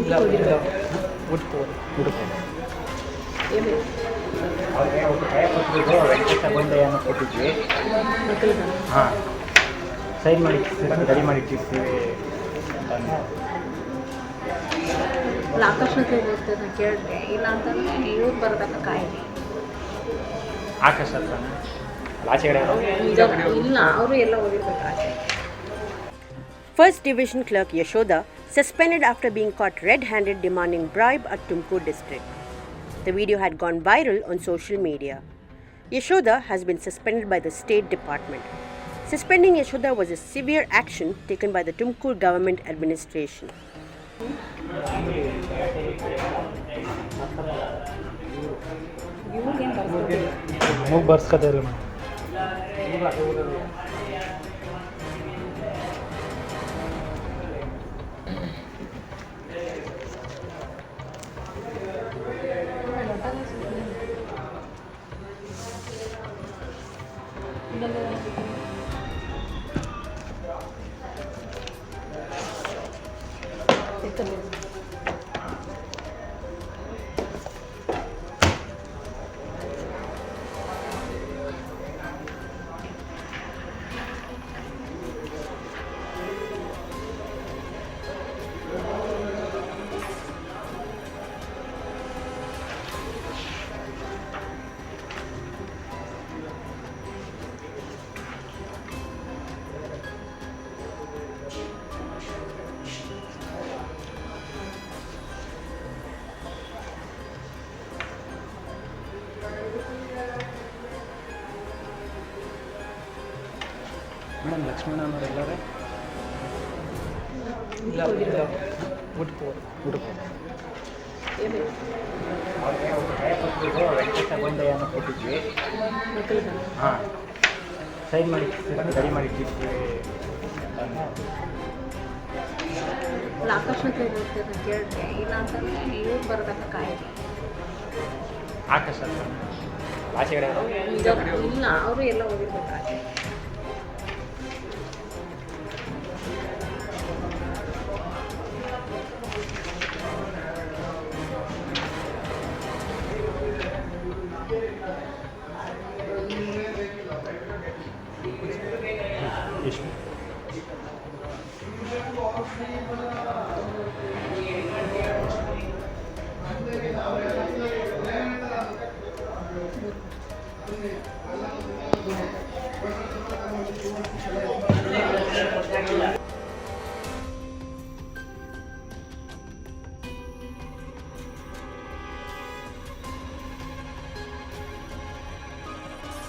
ಇಲ್ಲ ಉಡುಪು ಏನು ಅವ್ರಿಗೆ ಒಂದು ಕೈ ಕೊಟ್ಟಿದ್ದು ವೆಂಕಟ ಬಂಡೆಯನ್ನು ಕೊಟ್ಟಿದ್ವಿ. ಹಾಂ, ಸೈನ್ ಮಾಡಿ ರೆಡಿ ಮಾಡಿ ಇಟ್ಟಿರ್ತೀವಿ ಅಂತ. ಆಕಾಶ ಹೋಗ್ತದೆ ನಾನು ಕೇಳಿದೆ, ಇಲ್ಲ ಅಂತಂದರೆ ಇವ್ರು ಬರೋದಕ್ಕ ಕಾಯಿಲೆ ಆಕಾಶ ಹತ್ರನ ಆಚೆಗಡೆ ಇಲ್ಲ, ಅವರು ಎಲ್ಲ ಹೋಗಿರ್ಬೇಕು ಆಚೆ. First Division Clerk Yashoda suspended after being caught red-handed demanding bribe at Tumkur district. The video had gone viral on social media. Yashoda has been suspended by the State Department. Suspending Yashoda was a severe action taken by the Tumkur government administration. ಮೂಗು ಬರ್ಸ್ಕೊತಾರೆ madam. Lakshmana ಅನ್ನೋರೆಲ್ಲರೇ ಇಲ್ಲ ಉಡುಪು ಅವ್ರಿಗೆ ಒಂದು ಕೈ ಕೊಟ್ಟಿದ್ದು ವೆಂಕಟ ಬಂಡೆಯನ್ನು ಕೊಟ್ಟಿದ್ವಿ. ಹಾಂ, sign ಮಾಡಿ ರೆಡಿ ಮಾಡಿ ಇಟ್ಟಿರ್ತೀವಿ ಅಂತ. ಆಕಾಶ ಹೋಗ್ತದೆ ನಾನು ಕೇಳಿದೆ, ಇಲ್ಲ ಅಂತಂದರೆ ಇವ್ರು ಬರೋದಕ್ಕ ಕಾಯಿಲೆ ಆಕಾಶ ಹತ್ರನ ಆಚೆಗಡೆ ಇಲ್ಲ, ಅವರು ಎಲ್ಲ ಹೋಗಿರ್ಬೇಕು ಆಚೆ.